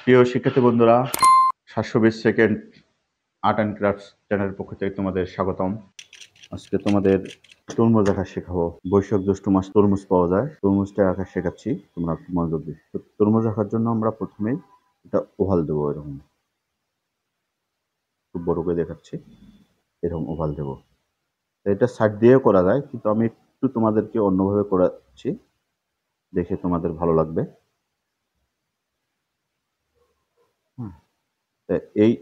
প্রিয় শিক্ষার্থী বন্ধুরা, 720 সেকেন্ড আর্ট অ্যান্ড ক্রাফটস চ্যানেলের পক্ষ থেকে তোমাদের স্বাগতম। আজকে তোমাদের তরমুজ আঁকা শেখাবো। বৈশাখ জ্যৈষ্ঠ মাস তরমুজ পাওয়া যায়, তরমুজটা আঁকা শেখাচ্ছি, তোমরা একটু মনোযোগ দিও। তরমুজ আঁকার জন্য আমরা প্রথমেই এটা ওভাল দেবো, এরকম খুব বড় করে দেখাচ্ছি, এরকম ওভাল দেবো। এটা সাইড দিয়েও করা যায়, কিন্তু আমি একটু তোমাদেরকে অন্যভাবে করাচ্ছি, দেখে তোমাদের ভালো লাগবে।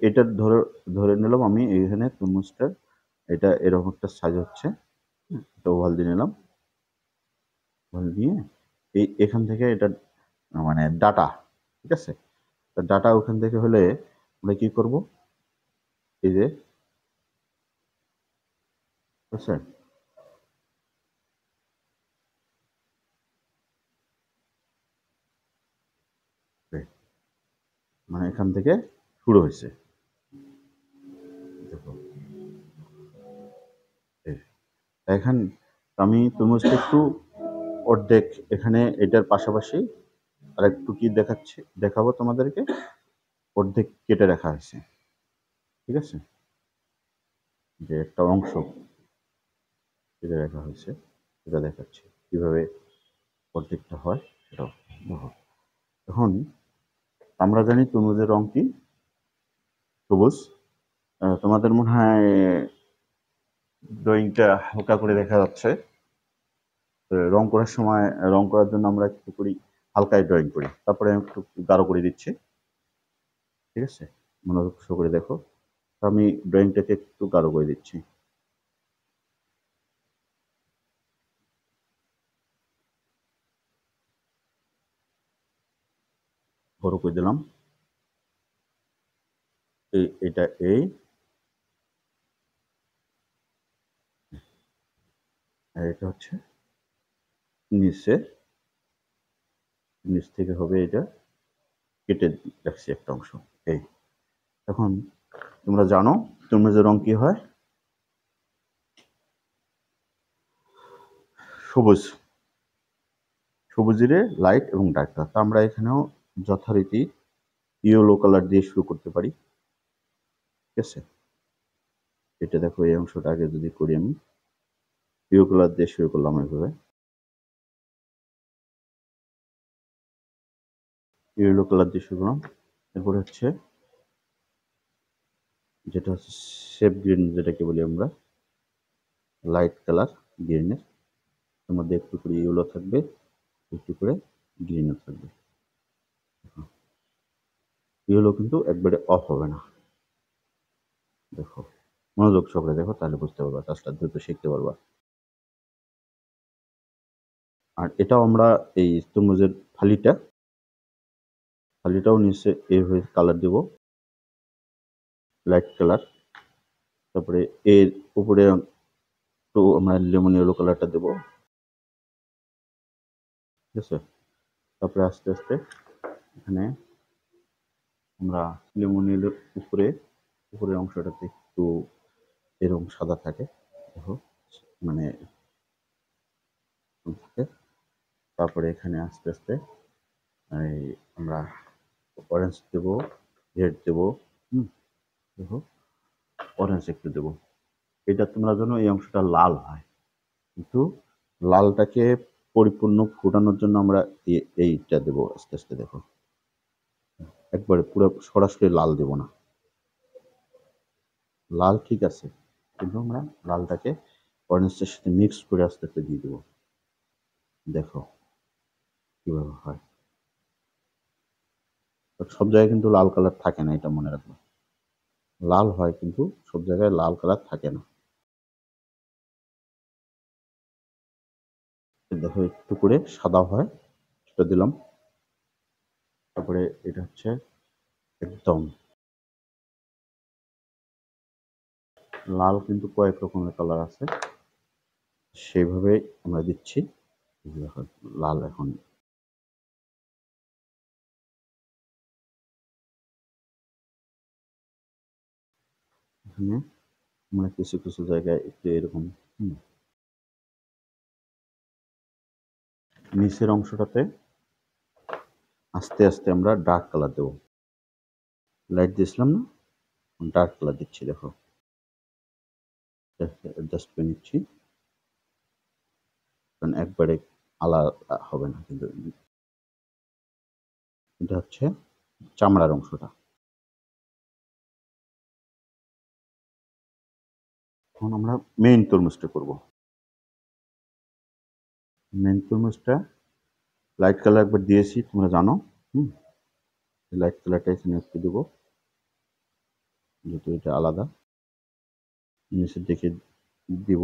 এটা ধরে ধরে নিলাম আমি এইখানে তরমুজটা, এটা এরকম একটা সাইজ হচ্ছে। এটা ওভাল দিয়ে নিলাম, ওভাল দিয়ে এখান থেকে এটা মানে ডাটা, ঠিক আছে। ডাটা ওখান থেকে হলে আমরা কি করব, এই যে ঠিক আছে, মানে এখান থেকে শুরু হয়েছে, দেখো এখন আমি তরমুজটা একটু অর্ধেক এখানে এটার পাশাপাশি আর একটু কি দেখাবো তোমাদেরকে, অর্ধেক কেটে রাখা হয়েছে, ঠিক আছে। যে একটা অংশ কেটে রাখা হয়েছে, এটা দেখাচ্ছি কিভাবে অর্ধেকটা হয় সেটাও দেখো। এখন আমরা জানি তরমুজের রং কি, সবুজ। তোমাদের মনে হয় ড্রয়িংটা হালকা করে দেখা যাচ্ছে। রং করার সময়, রং করার জন্য আমরা একটু করি হালকায় ড্রয়িং করি, তারপরে আমি একটু গাঢ় করে দিচ্ছি, ঠিক আছে। মনোযোগ করে দেখো, আমি ড্রয়িংটাকে একটু গাঢ় করে দিচ্ছি। বড় করে দিলাম, এটা এই, আর এটা হচ্ছে নিচে, নিচ থেকে হবে এটা কেটে রাখছি একটা অংশ এই। এখন তোমরা জানো তরমুজের রং কি হয়, সবুজ। সবুজের লাইট এবং ডার্ক কালার, তা আমরা এখানেও যথারীতি ইয়েলো কালার দিয়ে শুরু করতে পারি, ঠিক আছে। এটা দেখো, এই অংশটা আগে যদি করি আমি ইয়েলো কালার দিয়ে শুরু করলাম, এইভাবে ইয়েলো কালার দিয়ে শুরু করলাম। এরপরে হচ্ছে যেটা হচ্ছে শেপ গ্রিন, যেটাকে বলি আমরা লাইট কালার গ্রিনের, এর মধ্যে একটু করে ইয়েলো থাকবে, একটু করে গ্রিনও থাকবে। ইয়েলো কিন্তু একবারে অফ হবে না, দেখো মনোযোগ সহকারে দেখো, তাহলে বুঝতে পারবা, কাজটা দ্রুত শিখতে পারবা। আর এটাও আমরা এই তরমুজের ফালিটাও নিচে এইভাবে কালার দেব, লাইট কালার। তারপরে এর উপরে একটু আমরা লেমন ইয়েলো কালারটা দেবো, ঠিক আছে। তারপরে আস্তে আস্তে এখানে আমরা লেমন ইয়েলোর উপরের অংশটাতে একটু এরকম সাদা থাকে, দেখো মানে থাকে। তারপরে এখানে আস্তে আস্তে এই আমরা অরেঞ্জ দেবো, রেড দেবো, দেখো অরেঞ্জ একটু দেবো। এটা তোমরা জানো এই অংশটা লাল হয়, কিন্তু লালটাকে পরিপূর্ণ ফোটানোর জন্য আমরা এইটা দেবো আস্তে আস্তে, দেখো একবারে পুরো সরাসরি লাল দেব না। লাল ঠিক আছে, কিন্তু আমরা লালটাকে অরেঞ্জের সাথে মিক্স করে আস্তে আস্তে দিয়ে দেবো, দেখো কিভাবে হয়। সব জায়গায় কিন্তু লাল কালার থাকে না, এটা মনে রাখবো। লাল হয় কিন্তু সব জায়গায় লাল কালার থাকে না। দেখো একটু করে সাদা হয়, সেটা দিলাম। তারপরে এটা হচ্ছে একদম লাল, কিন্তু কয়েক রকমের কালার আছে, সেইভাবে আমরা দিচ্ছি। দেখো লাল এখন এখানে আমরা কিছু কিছু জায়গায় একটু এরকম নিচের অংশটাতে আস্তে আস্তে আমরা ডার্ক কালার দেবো, লাইট দিয়েছিলাম না, ডার্ক কালার দিচ্ছি, দেখো অ্যাডজাস্ট করে নিচ্ছি, কারণ একবারে আলাদা হবে না, কিন্তু এটা হচ্ছে চামড়ার অংশটা। এখন আমরা মেইন তরমুজটা করব। মেইন তরমুজটা লাইট কালার একবার দিয়েছি, তোমরা জানো। হুম, লাইট কালারটা এখানে একটু দেবো, যেহেতু এটা আলাদা, নিচের দিকে দিব।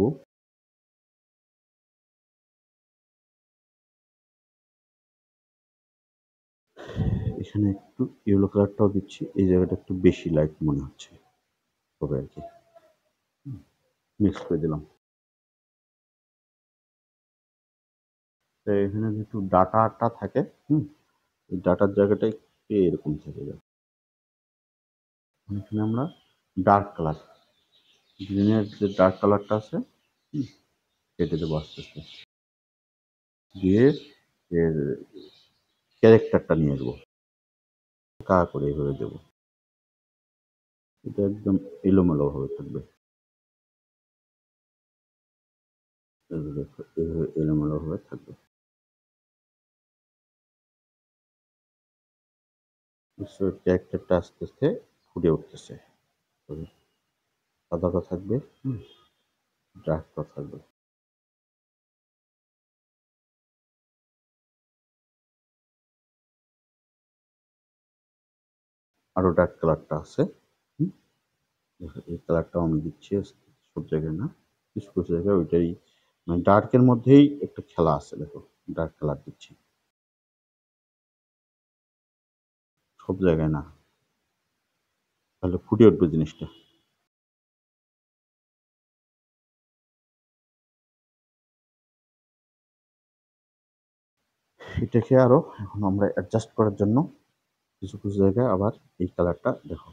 এখানে একটু ইয়েলো কালারটাও দিচ্ছি, এই জায়গাটা একটু বেশি লাইট মনে হচ্ছে, তবে আর কি মিক্স করে দিলাম। তো এখানে যেহেতু ডাটাটা থাকে, এই ডাটার জায়গাটা একটু এরকম থেকে যায়। এখানে আমরা ডার্ক কালার, গ্রিনের যে ডার্ক কালারটা আছে, কেটে দেবো আস্তে আস্তে, দিয়ে এর ক্যারেক্টারটা নিয়ে আসবো, কা করে এইভাবে দেবো, এটা একদম এলোমেলো ভাবে থাকবে। এইভাবে এলোমেলো ভাবে থাকবে। ক্যারেক্টারটা আস্তে আস্তে ফুটে উঠতেছে, সাদাটা থাকবে, ডার্কটা থাকবে। আরো ডার্ক কালারটা আছে, হুম, এই কালারটাও আমি দিচ্ছি, সব জায়গায় না, কিছু কিছু জায়গায় ওইটাই, মানে ডার্কের মধ্যেই একটা খেলা আছে, দেখো ডার্ক কালার দিচ্ছি, সব জায়গায় না, তাহলে ফুটে উঠবে জিনিসটা। এটাকে আরো এখন আমরা অ্যাডজাস্ট করার জন্য কিছু কিছু জায়গায় আবার এই কালারটা, দেখো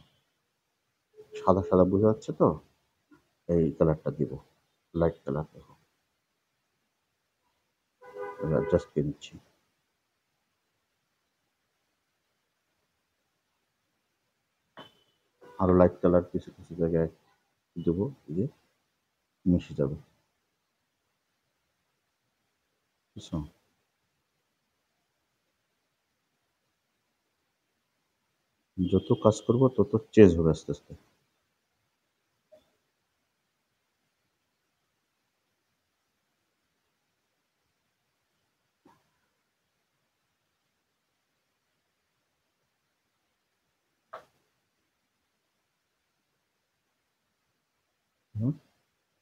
সাদা সাদা বোঝা যাচ্ছে তো, এই কালারটা দিব, লাইট কালার, দেখো অ্যাডজাস্ট করে নিচ্ছি। আরো লাইট কালার কিছু কিছু জায়গায় দেবো, যে মিশে যাবে, বুঝছো? যত কাজ করব তত চেঞ্জ হবে আস্তে আস্তে। হুম,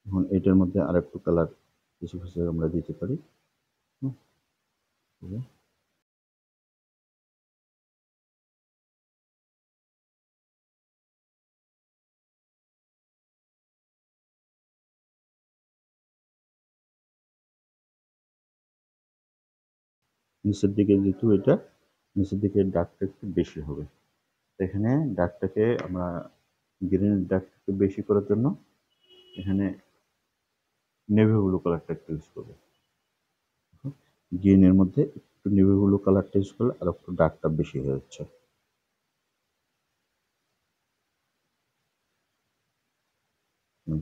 এখন এটার মধ্যে আর একটু কালার কিছু কিছু আমরা দিতে পারি। হুম, ঠিক আছে। নিচের দিকে যেহেতু এটা, নিচের দিকে ডার্কটা একটু বেশি হবে, এখানে ডার্কটাকে আমরা গ্রিনের ডার্কটাকে বেশি করার জন্য এখানে নেভি ব্লু কালারটা একটু ইউজ করবো। গ্রিনের মধ্যে একটু নেভি ব্লু কালারটা ইউজ করলে আর একটু ডার্কটা বেশি হয়ে যাচ্ছে,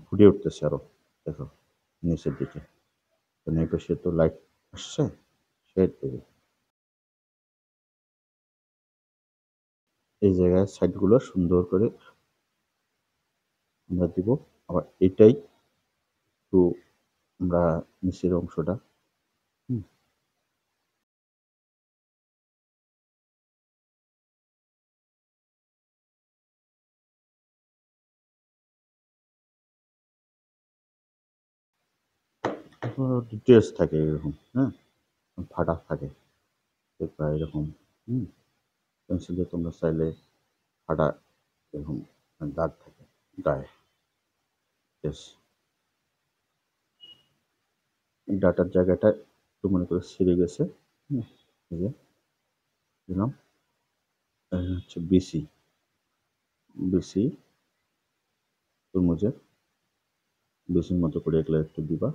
ফুটে উঠতেছে আরো, দেখো নিচের দিকে, কারণ এই পাশে তো লাইট আসছে, শেড দেবে, এই জায়গায় সাইডগুলো সুন্দর করে আমরা দিব। আবার এটাই একটু আমরা নিচের অংশটা, হুম, ডিটেলস থাকে এরকম, হ্যাঁ, ফাটা থাকে, দেখবা এরকম, হুম, পেন্সিল দিয়ে তোমরা চাইলে ফাটা এরকম দাগ থাকে গায়ে। বেশ, ডাটার জায়গাটা একটু মনে করে ছিঁড়ে গেছে, হুম, এই যে দিলাম, হচ্ছে বিসি, বিসি তরমুজের বিসির মতো করে এগুলো একটু দিবা।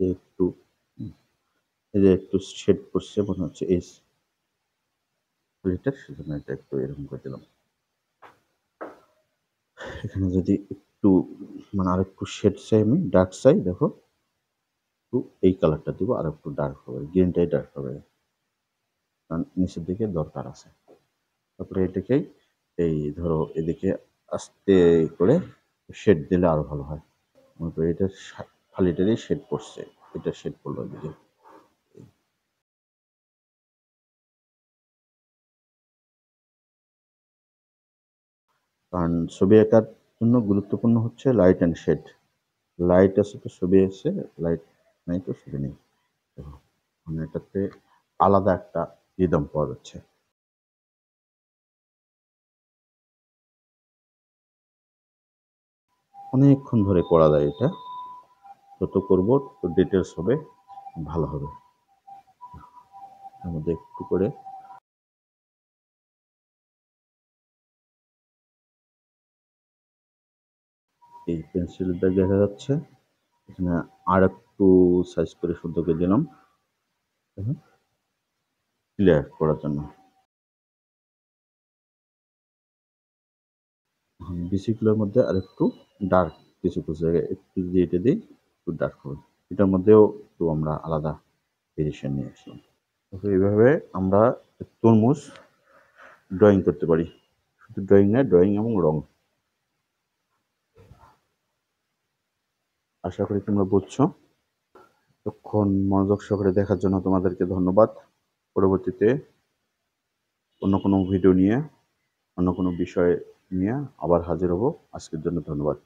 একটু এই যে একটু শেড করছে মনে হচ্ছে এই লিটার, সেজন্য এটা একটু এরকম করে দিলাম। এখানে যদি একটু মানে আর একটু শেড চাই, আমি ডার্ক চাই, দেখো একটু এই কালারটা দিব, আর একটু ডার্ক হবে, গ্রিনটাই ডার্ক হবে, কারণ নিচের দিকে দরকার আছে। তারপরে এটাকেই এই ধরো এদিকে আস্তে করে শেড দিলে আরো ভালো হয়। মনে করো এটা খালিটারই শেড পড়ছে, এটা শেড পড়লো এদিকে। কারণ ছবি আঁকার জন্য গুরুত্বপূর্ণ হচ্ছে লাইট অ্যান্ড শেড। লাইট আছে তো ছবি আছে, লাইট নাই তো ছবি নেই। মানে এটাতে আলাদা একটা রিদম পাওয়া যাচ্ছে। অনেকক্ষণ ধরে করা যায় এটা, যত করবো তত ডিটেলস হবে, ভালো হবে। এর মধ্যে একটু করে এই পেন্সিল দিয়ে দেখা যাচ্ছে, এখানে আর একটু সাইজ করে শুদ্ধ করে দিলাম ক্লিয়ার করার জন্য। বিসিগুলোর মধ্যে আর একটু ডার্ক কিছু কিছু জায়গায় একটু যদি এটা দিই একটু ডার্ক হবে। এটার মধ্যেও একটু আমরা আলাদা ভেরিয়েশন নিয়ে আসলাম। তো এইভাবে আমরা তরমুজ ড্রয়িং করতে পারি। শুধু ড্রয়িং না, ড্রয়িং এবং রং। আশা করি তোমরা বুঝছো। তখন মনোযোগ সহকারে দেখার জন্য তোমাদেরকে ধন্যবাদ। পরবর্তীতে অন্য কোনো ভিডিও নিয়ে, অন্য কোনো বিষয় নিয়ে আবার হাজির হব। আজকের জন্য ধন্যবাদ।